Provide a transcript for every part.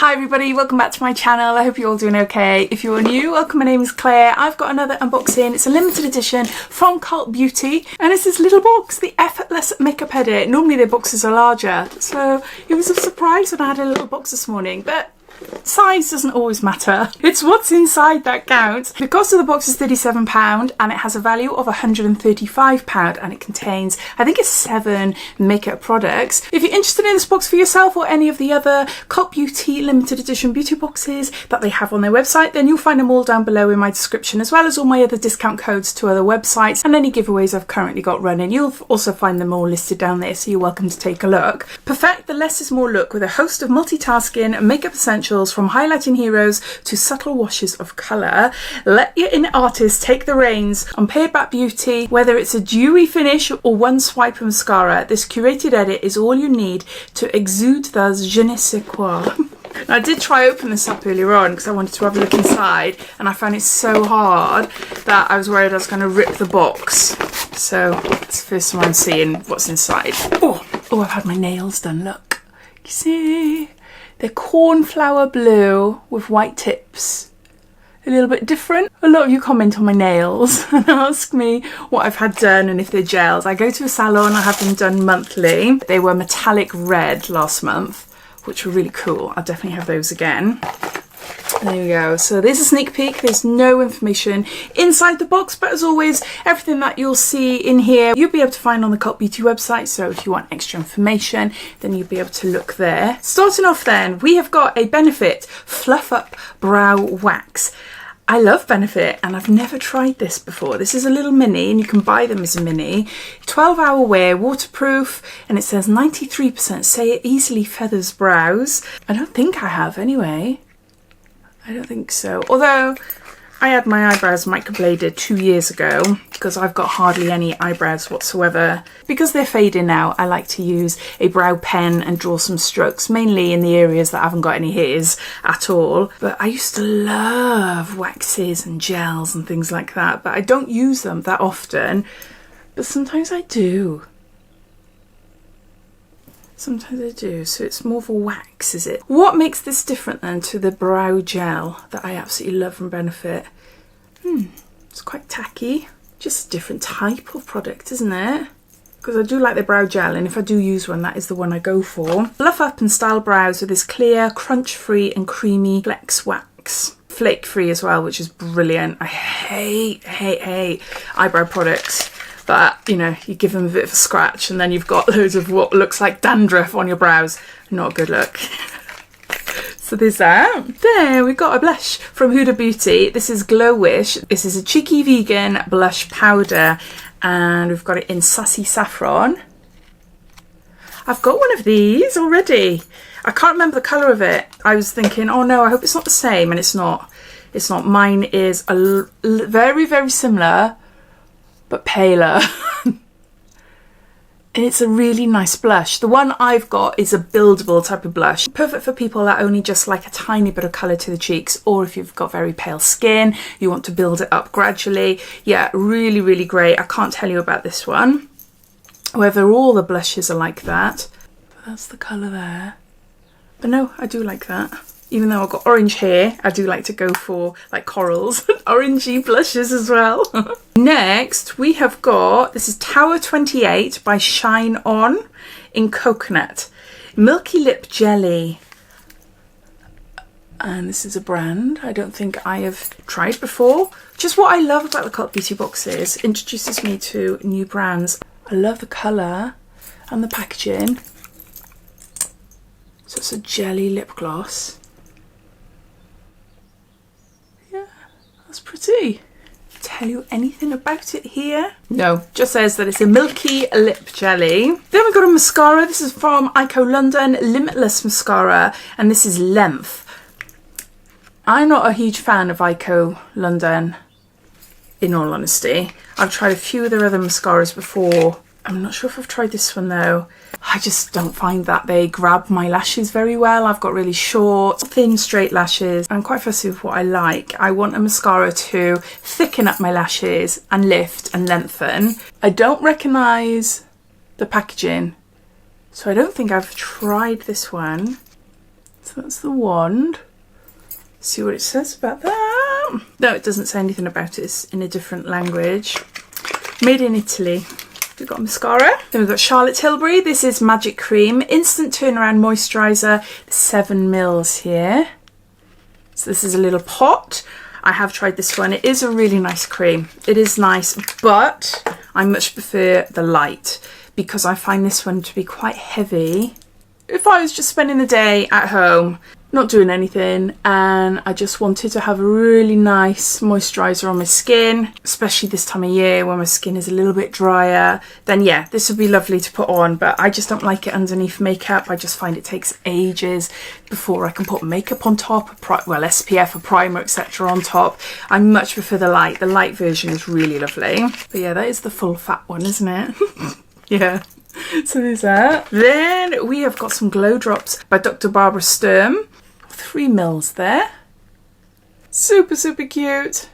Hi everybody, welcome back to my channel. I hope you're all doing okay. If you're new, welcome. My name is Claire. I've got another unboxing. It's a limited edition from Cult Beauty and it's this little box, the Effortless Makeup Edit. Normally their boxes are larger, so it was a surprise when I had a little box this morning, but size doesn't always matter. It's what's inside that counts. The cost of the box is £37 and it has a value of £135 and it contains, I think it's 7 makeup products. If you're interested in this box for yourself or any of the other Cult Beauty limited edition beauty boxes that they have on their website, then you'll find them all down below in my description, as well as all my other discount codes to other websites and any giveaways I've currently got running. You'll also find them all listed down there, so you're welcome to take a look. Perfect the less is more look with a host of multitasking makeup essentials, from highlighting heroes to subtle washes of colour. Let your inner artist take the reins on pared back beauty. Whether it's a dewy finish or one swipe of mascara, this curated edit is all you need to exude the je ne sais quoi. Now, I did try open this up earlier on because I wanted to have a look inside, and I found it so hard that I was worried I was going to rip the box. So it's the first time I'm seeing what's inside. Oh, I've had my nails done, look. You see? They're cornflower blue with white tips. A little bit different. A lot of you comment on my nails and ask me what I've had done and if they're gels. I go to a salon, I have them done monthly. They were metallic red last month, which were really cool. I'll definitely have those again. There we go. So there's a sneak peek. There's no information inside the box, but as always, everything that you'll see in here, you'll be able to find on the Cult Beauty website. So if you want extra information, then you'll be able to look there. Starting off then, we have got a Benefit Fluff Up Brow Wax. I love Benefit and I've never tried this before. This is a little mini and you can buy them as a mini. 12-hour wear, waterproof, and it says 93% say it easily feathers brows. I don't think I have anyway. I don't think so. Although I had my eyebrows microbladed 2 years ago because I've got hardly any eyebrows whatsoever. Because they're fading now, I like to use a brow pen and draw some strokes, mainly in the areas that I haven't got any hairs at all. But I used to love waxes and gels and things like that, but I don't use them that often. But sometimes I do. Sometimes I do, so it's more of a wax, is it? What makes this different then to the brow gel that I absolutely love from Benefit? It's quite tacky. Just a different type of product, isn't it? Because I do like the brow gel, and if I do use one, that is the one I go for. Fluff up and style brows with this clear, crunch-free and creamy flex wax. Flake-free as well, which is brilliant. I hate eyebrow products. But, you know, you give them a bit of a scratch and then you've got loads of what looks like dandruff on your brows. Not a good look. So there's that. There, we got a blush from Huda Beauty. This is GloWish. This is a cheeky vegan blush powder and we've got it in Sassy Saffron. I've got one of these already. I can't remember the colour of it. I was thinking, oh no, I hope it's not the same, and it's not. It's not. Mine is very, very similar, but paler. And it's a really nice blush. The one I've got is a buildable type of blush. Perfect for people that only just like a tiny bit of colour to the cheeks, or if you've got very pale skin, you want to build it up gradually. Yeah, really, really great. I can't tell you about this one. Whether all the blushes are like that. But that's the colour there. But no, I do like that. Even though I've got orange hair, I do like to go for like corals, orangey blushes as well. Next, we have got, this is Tower 28 by ShineOn in Coconut. Milky Lip Jelly. And this is a brand I don't think I have tried before. Just what I love about the Cult Beauty boxes, introduces me to new brands. I love the colour and the packaging. So it's a jelly lip gloss. That's pretty. Tell you anything about it here? No, just says that it's a milky lip jelly. Then we've got a mascara. This is from Eyeko London, Limitless Mascara, and this is Length. I'm not a huge fan of Eyeko London, in all honesty. I've tried a few of their other mascaras before. I'm not sure if I've tried this one though. I just don't find that they grab my lashes very well. I've got really short, thin, straight lashes. I'm quite fussy with what I like. I want a mascara to thicken up my lashes and lift and lengthen. I don't recognise the packaging, so I don't think I've tried this one. So So that's the wand. See what it says about that. No, it doesn't say anything about it. It's in a different language. Made in Italy. We've got mascara. Then we've got Charlotte Tilbury. This is Magic Cream. Instant Turnaround Moisturiser. 7 mils here. So this is a little pot. I have tried this one. It is a really nice cream. It is nice, but I much prefer the light because I find this one to be quite heavy. If I was just spending the day at home, not doing anything, and I just wanted to have a really nice moisturiser on my skin, especially this time of year when my skin is a little bit drier, then yeah, this would be lovely to put on, but I just don't like it underneath makeup. I just find it takes ages before I can put makeup on top, well, SPF, a primer, etc. on top. I much prefer the light. The light version is really lovely. But yeah, that is the full fat one, isn't it? Yeah. So there's that. Then we have got some Glow Drops by Dr. Barbara Sturm. 3 mils there. Super, super cute.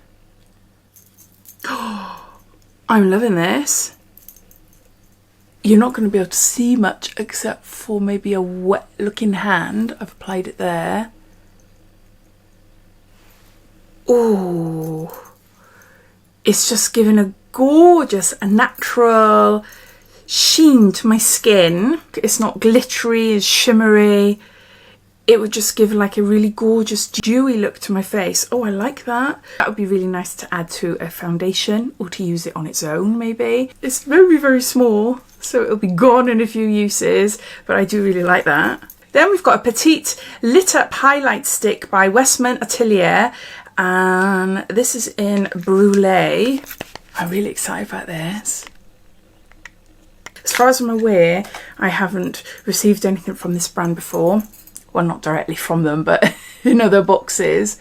Oh, I'm loving this. You're not going to be able to see much except for maybe a wet looking hand. I've applied it there. Oh, it's just giving a gorgeous, a natural sheen to my skin. It's not glittery, it's shimmery. It would just give like a really gorgeous dewy look to my face. Oh, I like that. That would be really nice to add to a foundation or to use it on its own maybe. It's very, very small, so it'll be gone in a few uses, but I do really like that. Then we've got a Petite Lit Up Highlight Stick by Westman Atelier, and this is in Brûlée. I'm really excited about this. As far as I'm aware, I haven't received anything from this brand before. Well, not directly from them, but in other boxes.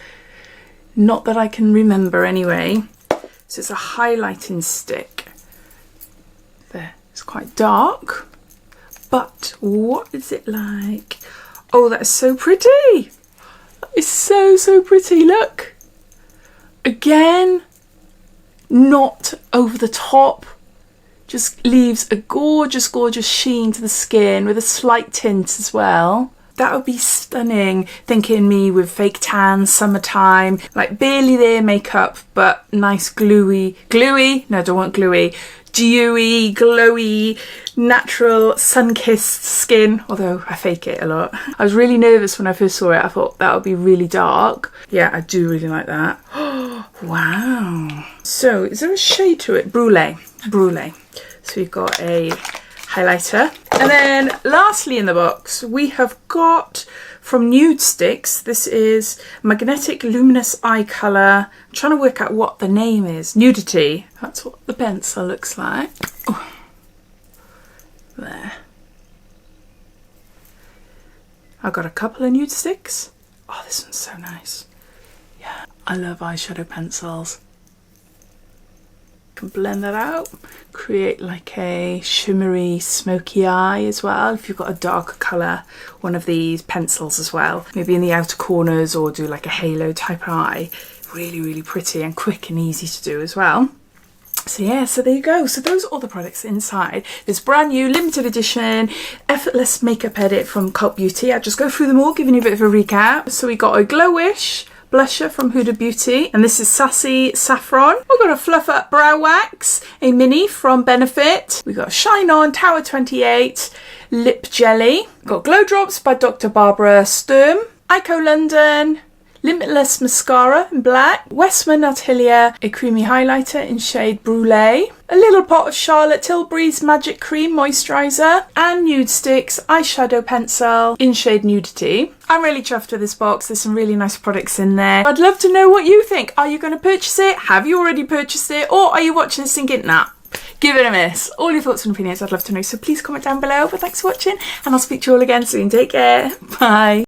Not that I can remember anyway. So it's a highlighting stick. There, it's quite dark. But what is it like? Oh, that is so pretty. That is so, so pretty. Look. Again, not over the top. Just leaves a gorgeous, gorgeous sheen to the skin with a slight tint as well. That would be stunning. Thinking me with fake tan, summertime, like barely there makeup, but nice gluey, no, I don't want gluey, dewy, glowy, natural, sun-kissed skin, although I fake it a lot. I was really nervous when I first saw it. I thought that would be really dark. Yeah, I do really like that. Wow. So, is there a shade to it? Brûlée. Brûlée. So we've got a highlighter. And then lastly in the box, we have got from NudeStix. This is Magnetic Luminous Eye Colour. I'm trying to work out what the name is. Nudity. That's what the pencil looks like. Oh. There. I've got a couple of NudeStix. Oh, this one's so nice. Yeah, I love eyeshadow pencils. Can blend that out, create like a shimmery smoky eye as well. If you've got a darker colour, one of these pencils as well, maybe in the outer corners, or do like a halo type eye. Really, really pretty and quick and easy to do as well. So yeah, so there you go. So those are all the products inside this brand new limited edition Effortless makeup edit from Cult Beauty. I'll just go through them all, giving you a bit of a recap. So we got a GloWish blusher from Huda Beauty, and this is Sassy Saffron. We've got a Fluff Up brow wax, a mini from Benefit. We've got ShineOn Tower 28 Lip Jelly. We've got Glow Drops by Dr. Barbara Sturm. Eyeko London Limitless Mascara in black. Westman Atelier, a creamy highlighter in shade Brûlée. A little pot of Charlotte Tilbury's Magic Cream Moisturiser. And NudeStix eyeshadow pencil in shade Nudity. I'm really chuffed with this box. There's some really nice products in there. I'd love to know what you think. Are you going to purchase it? Have you already purchased it? Or are you watching this thinking, nah, give it a miss? All your thoughts and opinions I'd love to know. So please comment down below. But thanks for watching, and I'll speak to you all again soon. Take care. Bye.